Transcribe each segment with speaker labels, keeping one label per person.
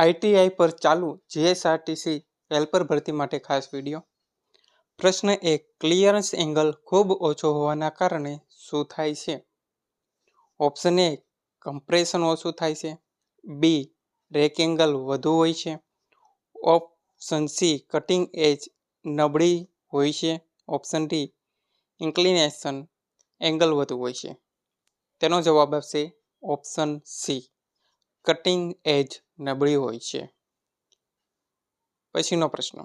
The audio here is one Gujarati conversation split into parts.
Speaker 1: ITI પર ચાલુ GSRTC હેલ્પર ભરતી માટે ખાસ વિડીયો. પ્રશ્ન 1. ક્લિયરન્સ એંગલ ખૂબ ઓછો હોવાના કારણે શું થાય છે? ઓપ્શન એ કમ્પ્રેશન ઓછું થાય છે. બી. રેક એંગલ વધુ હોય છે. Option C. કટિંગ એજ નબળી હોય છે. Option D. ઇન્ક્લિનેશન એંગલ વધુ હોય છે. તેનો જવાબ આવશે ઓપ્શન સી. કટિંગ એજ નબળી હોય છે. પછીનો પ્રશ્ન.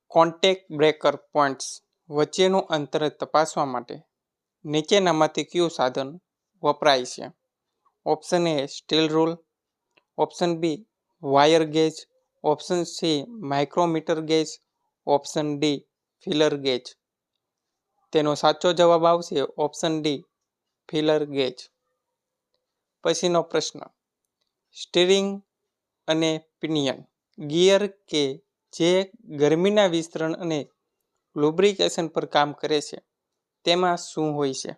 Speaker 1: કોન્ટેક્ટ બ્રેકર પોઇન્ટ્સ વચ્ચેનું અંતર તપાસવા માટે નીચેનામાંથી કયું સાધન વપરાય છે? Option A steel rule. Option B wire gauge. Option C micrometer gauge. Option D feeler gauge. તેનો સાચો જવાબ આવશે ઓપ્શન ડી ફિલર ગેજ. પછીનો પ્રશ્ન. સ્ટીરિંગ અને પિનિયન ગિયર કે જે ગરમીના વિસ્તરણ અને લુબ્રિકેશન પર કામ કરે છે તેમાં શું હોય છે?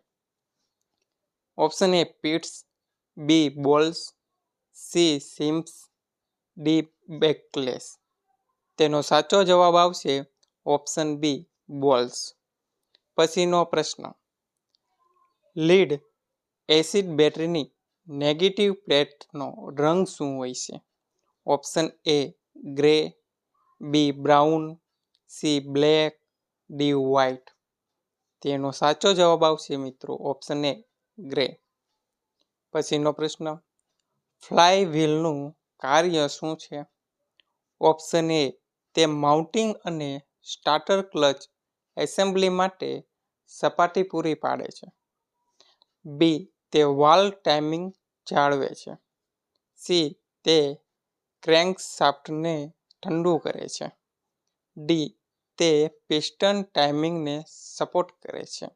Speaker 1: Option A pits. B balls. C seams. D backless. તેનો સાચો જવાબ આવશે ઓપ્શન બી બોલ્સ. પછીનો પ્રશ્ન. લીડ એસિડ બેટરીની નેગેટિવ પ્લેટનો રંગ શું હોય છે? Option A grey. B brown. C black. D white. તેનો સાચો જવાબ આવશે મિત્રો ઓપ્શન એ ગ્રે. પછીનો પ્રશ્ન. ફ્લાય વ્હીલનું કાર્ય શું છે? ઓપ્શન એ તે માઉન્ટિંગ અને સ્ટાર્ટર ક્લચ એસેમ્બલી માટે સપાટી પૂરી પાડે છે. બી તે વાલ્વ ટાઇમિંગ જાળવે છે. સી તે ક્રેન્કશાફ્ટને ઠંડુ કરે છે. ડી તે પિસ્ટન ટાઇમિંગને સપોર્ટ કરે છે.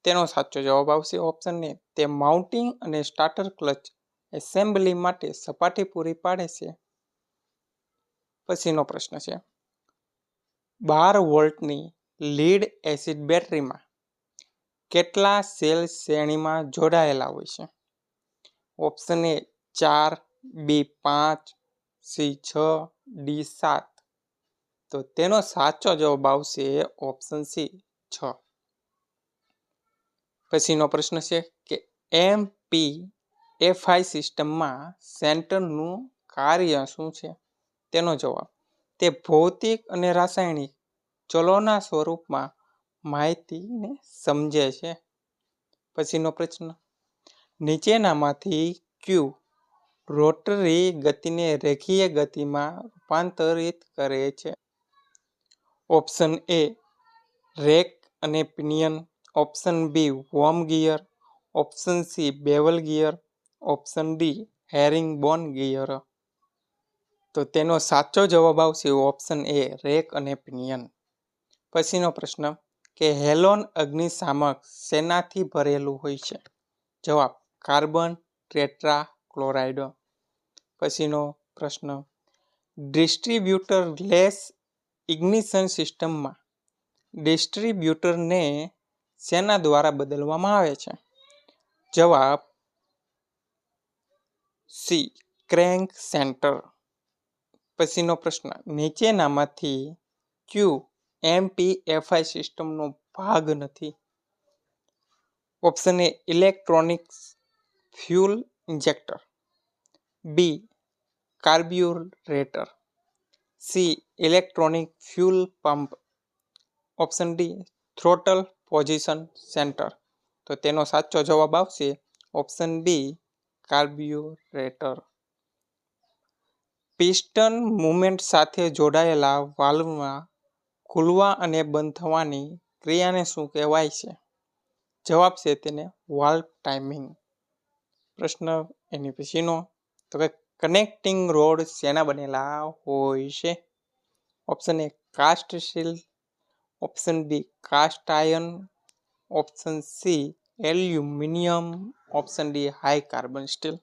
Speaker 1: તેનો સાચો જવાબ આવશે ઓપ્શન એ તે માઉન્ટિંગ અને સ્ટાર્ટર ક્લચ એસેમ્બલી માટે સપાટી પૂરી પાડે છે. પછીનો પ્રશ્ન છે. 12 વોલ્ટની લીડ એસિડ બેટરીમાં કેટલા સેલ શ્રેણીમાં જોડાયેલા હોય છે? Option A 4. B 5. C 6. D 7. તો તેનો સાચો જવાબ આવશે ઓપ્શન સી 6. પછીનો પ્રશ્ન છે કે MPFI સિસ્ટમમાં સેન્સરનું કાર્ય શું છે? તેનો જવાબ તે ભૌતિક અને રાસાયણિક ચલોના સ્વરૂપમાં માહિતીને સમજે છે. પછીનો પ્રશ્ન. નીચેનામાંથી ક્યુ રોટરી ગતિને રેખીય ગતિમાં રૂપાંતરિત કરે છે? ઓપ્શન એ રેક અને pinion. Option B worm gear. Option C bevel gear. Option D herringbone gear. તો તેનો સાચો જવાબ આવશે ઓપ્શન એ રેક અને પિનિયન. પછીનો પ્રશ્ન કે હેલોન અગ્નિશામક શેનાથી ભરેલું હોય છે? જવાબ કાર્બન ટેટ્રા ક્લોરાઇડ. પછીનો પ્રશ્ન. ડિસ્ટ્રીબ્યુટર લેસ ઇગ્નિશન સિસ્ટમમાં ડિસ્ટ્રીબ્યુટરને શેના દ્વારા બદલવામાં આવે છે? જવાબ સી ક્રેન્ક સેન્ટર. પછીનો પ્રશ્ન. નીચેનામાંથી ક્યુ MPFI સિસ્ટમનો ભાગ નથી? Option A electronic fuel injector. B carburettor. C electronic fuel pump. Option D throttle position sensor. તો તેનો સાચો જવાબ આવશે option B carburettor. Piston movement સાથે જોડાયેલા વાલ્વમાં ખુલવા અને બંધ થવાની ક્રિયાને શું કહેવાય છે? જવાબ છે તેને વાલ્વ ટાઇમિંગ. પ્રશ્ન એની પછીનો તો કે કનેક્ટિંગ રોડ શેના બનેલા હોય છે? Option A cast steel. Option B cast iron. Option C aluminium. Option D high carbon steel.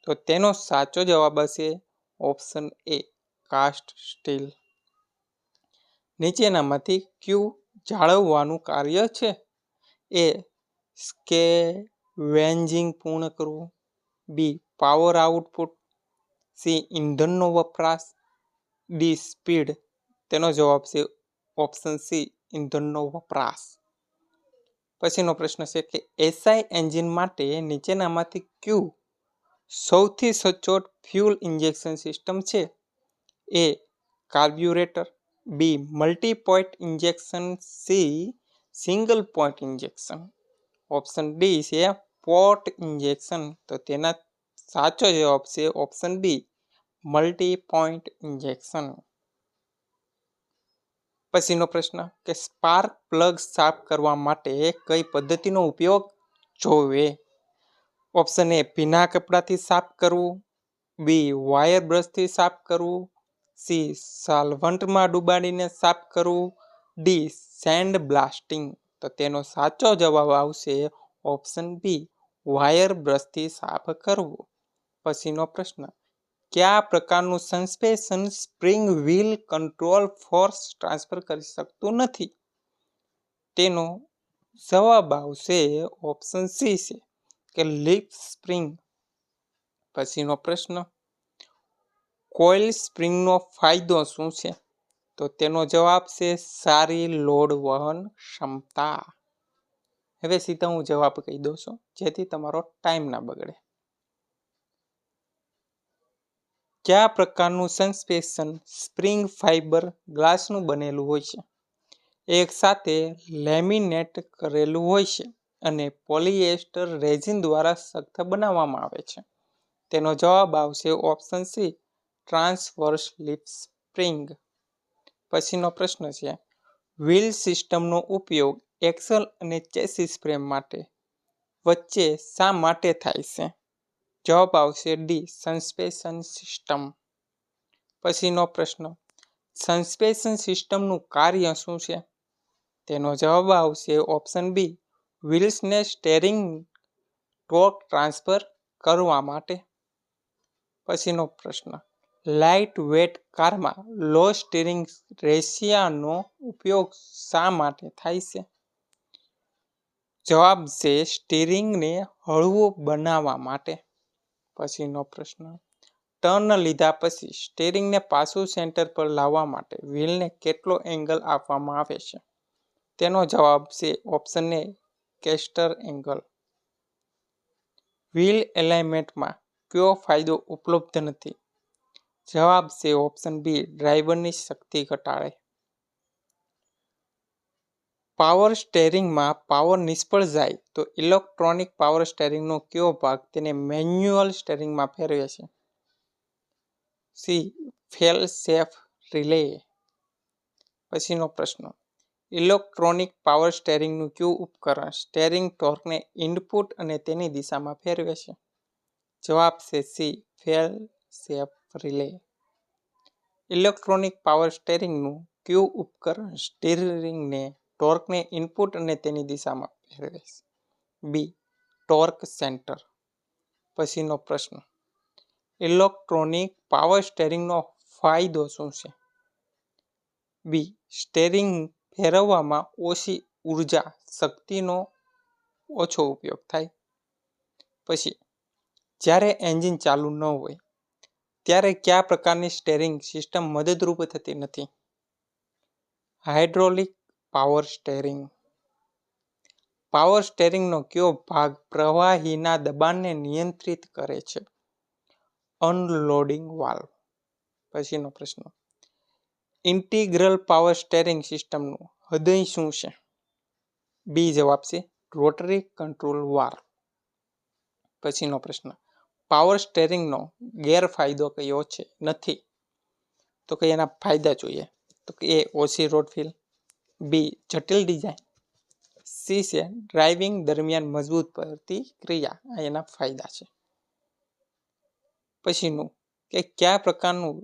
Speaker 1: તો તેનો સાચો જવાબ હશે ઓપ્શન એ કાસ્ટ સ્ટીલ. નીચેનામાંથી ક્યુ જાળવવાનું કાર્ય છે? એ સ્કેવેન્જિંગ પૂર્ણ કરવું. બી પાવર આઉટપુટ. સી ઈંધણનો વપરાશ, ડી સ્પીડ. તેનો જવાબ છે ઓપ્શન સી ઈંધણનો વપરાશ. પછીનો પ્રશ્ન છે કે એસઆઈ એન્જિન માટે નીચેનામાંથી કયું સૌથી સચોટ ફ્યુલ ઇન્જેક્શન સિસ્ટમ છે? A carburettor, B multi point injection, C single point injection. Option D છે પોર્ટ ઇન્જેક્શન. તો તેના સાચો જવાબ છે option B multi point injection. પછીનો પ્રશ્ન કે સ્પાર્ક પ્લગ સાફ કરવા માટે કઈ પદ્ધતિનો ઉપયોગ જોવે? ઓપ્શન એ ભીના કપડાથી સાફ કરવું, બી વાયર બ્રશથી સાફ કરવું, સી સાલ્વન્ટમાં ડુબાડીને સાફ કરવું, ડી સેન્ડ બ્લાસ્ટિંગ. તો તેનો સાચો જવાબ આવશે ઓપ્શન બી વાયર બ્રશથી સાફ કરવું. પછીનો પ્રશ્ન કયા પ્રકારનું suspension spring wheel control force transfer કરી શકતું નથી? તેનો જવાબ આવશે ઓપ્શન સી છે કે લીફ સ્પ્રિંગ. પછીનો પ્રશ્ન કોઇલ સ્પ્રિંગનો ફાયદો શું છે? તો તેનો જવાબ છે સારી લોડ વહન ક્ષમતા. હવે સીધા હું જવાબ કહી દઉં છું જેથી તમારો ટાઈમ ના બગડે. કયા પ્રકારનું સસ્પેન્શન સ્પ્રિંગ ફાઇબર ગ્લાસનું બનેલું હોય છે? એક સાથે લેમિનેટ કરેલું હોય છે અને પોલિએસ્ટર રેઝિન દ્વારા સખ્ત બનાવવામાં આવે છે. તેનો જવાબ આવશે option C transverse leaf spring. પછીનો પ્રશ્ન છે વ્હીલ સિસ્ટમનો ઉપયોગ એક્સલ અને ચેસિસ ફ્રેમ માટે વચ્ચે શા માટે થાય છે? જવાબ આવશે ડી સસ્પેન્શન સિસ્ટમ. પછીનો પ્રશ્ન સસ્પેન્શન સિસ્ટમનું કાર્ય શું છે? તેનો જવાબ આવશે ઓપ્શન બી વ્હીલ્સને સ્ટેરિંગ ટોર્ક ટ્રાન્સફર કરવા માટે. પછીનો પ્રશ્ન લાઇટ વેટ કારમાં લો સ્ટીરિંગ રેશિયાનો ઉપયોગ શા માટે થાય છે? જવાબ છે સ્ટીરિંગને હળવું બનાવવા માટે. પછીનો પ્રશ્ન ટર્ન લીધા પછી સ્ટીરિંગને પાછું સેન્ટર પર લાવવા માટે વ્હીલને કેટલો એંગલ આપવામાં આવે છે? તેનો જવાબ છે option A castor angle. Wheel એલાઇનમેન્ટમાં કયો ફાયદો ઉપલબ્ધ નથી? જવાબ છે ઓપ્શન બી ડ્રાઈવરની શક્તિ ઘટાડે. પાવર સ્ટેરિંગમાં પાવર નિષ્ફળ જાય તો ઇલેક્ટ્રોનિક પાવર સ્ટેરિંગનો કયો ભાગ તેને મેન્યુઅલ સ્ટેરિંગમાં ફેરવે છે? C fail safe relay. પછીનો પ્રશ્ન ઇલેક્ટ્રોનિક પાવર સ્ટેરિંગનું કયું ઉપકરણ સ્ટેરિંગ ટોર્કને ઇનપુટ અને તેની દિશામાં ફેરવે છે? જવાબ છે C fail safe relay. Electronic power સ્ટેરિંગનું કયું ઉપકરણ સ્ટીરિંગને ટોર્કને ઇનપુટ અને તેની દિશામાં ફેરવે છે? બી ટોર્ક સેન્ટર. પછીનો પ્રશ્ન ઇલેક્ટ્રોનિક પાવર સ્ટેરિંગનો ફાયદો શું છે? બી સ્ટેરિંગ ફેરવવામાં ઓછી ઉર્જા શક્તિનો ઓછો ઉપયોગ થાય. પછી જ્યારે એન્જિન ચાલુ ન હોય ત્યારે કયા પ્રકારની સ્ટેરિંગ સિસ્ટમ મદદરૂપ થતી નથી? Hydraulic power steering. પાવર સ્ટેરિંગનો કયો ભાગ પ્રવાહીના દબાણને નિયંત્રિત કરે છે? Unloading valve. પછીનો પ્રશ્ન ઇન્ટિગ્રલ પાવર સ્ટેરિંગ સિસ્ટમનું હૃદય શું છે? બી જવાબ છે રોટરી કંટ્રોલ વાલ્વ. પછીનો પ્રશ્ન પાવર સ્ટેરિંગનો ગેરફાયદો કયો છે નથી? તો કે એના ફાયદા જોઈએ તો કે એ ઓછી રોડ ફીલ, બી જટિલ ડિઝાઇન, સી છે ડ્રાઇવિંગ દરમિયાન મજબૂત પ્રતિક્રિયા. આ એના ફાયદા છે. પછીનું કે કયા પ્રકારનું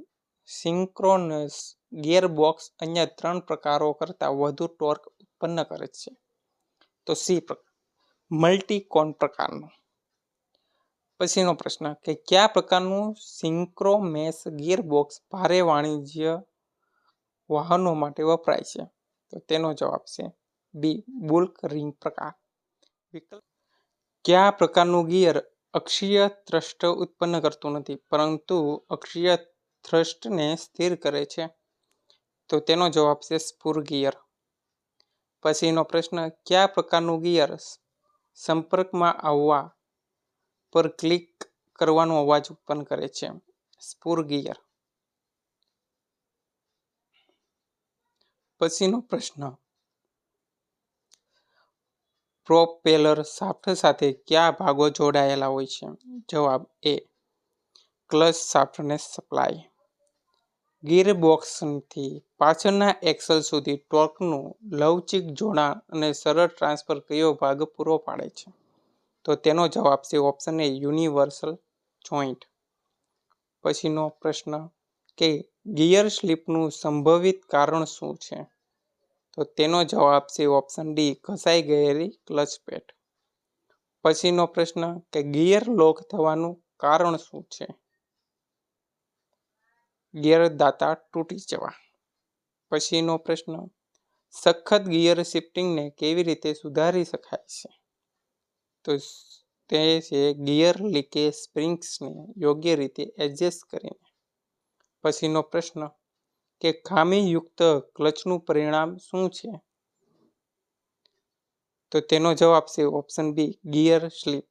Speaker 1: સિંક્રોનસ ગિયરબોક્સ અન્ય 3 પ્રકારો કરતાં વધુ ટોર્ક ઉત્પન્ન કરે છે? તો સી મલ્ટીકોન પ્રકારનું. પછીનો પ્રશ્ન કે કયા પ્રકારનું સિંક્રોમેસ ગિયરબોક્સ ભારે વાણિજ્ય વાહનો માટે વપરાય છે? તો તેનો જવાબ છે બી બુલ્ક રિંગ પ્રકાર. વિકલ્પ કયા પ્રકારનું ગિયર અક્ષીય થ્રસ્ટ ઉત્પન્ન કરતું નથી, પરંતુ અક્ષીય થ્રસ્ટને સ્થિર કરે છે. તો તેનો જવાબ છે સ્ફુર ગિયર. પછીનો પ્રશ્ન, કયા પ્રકારનું ગિયર સંપર્કમાં આવવા પર ક્લિક કરવાનો અવાજ ઉત્પન્ન કરે છે? સ્ફુર ગિયર. પછીનો પ્રશ્ન, પ્રોપેલર શાફ્ટ સાથે કયા ભાગો જોડાયેલા હોય છે? જવાબ એ, ક્લચ શાફ્ટને સપ્લાય. ગિયરબોક્સથી પાછળના એક્સલ સુધી ટોર્કનું લવચીક જોડાણ અને સરળ ટ્રાન્સફર કયો ભાગ પૂરો પાડે છે? તો તેનો જવાબ છે ઓપ્શન એ, યુનિવર્સલ જોઈન્ટ. પછીનો પ્રશ્ન કે ગિયર સ્લિપનું સંભવિત કારણ શું છે? તો તેનો જવાબ છે ઓપ્શન ડી, ઘસાઈ ગયેલી ક્લચ પેડ. પછીનો પ્રશ્ન કે ગિયર લોક થવાનું કારણ શું છે? ગિયર દાંતા તૂટી જવા. પછીનો પ્રશ્ન, સખત ગિયર શિફ્ટિંગને કેવી રીતે સુધારી શકાય છે? તો તે છે ગિયર લીકેજ સ્પ્રિંગ્સને યોગ્ય રીતે એડજસ્ટ કરીને. પછીનો પ્રશ્ન કે ખામીયુક્ત ક્લચનું પરિણામ શું છે? તો તેનો જવાબ છે ઓપ્શન બી, ગિયર સ્લિપ.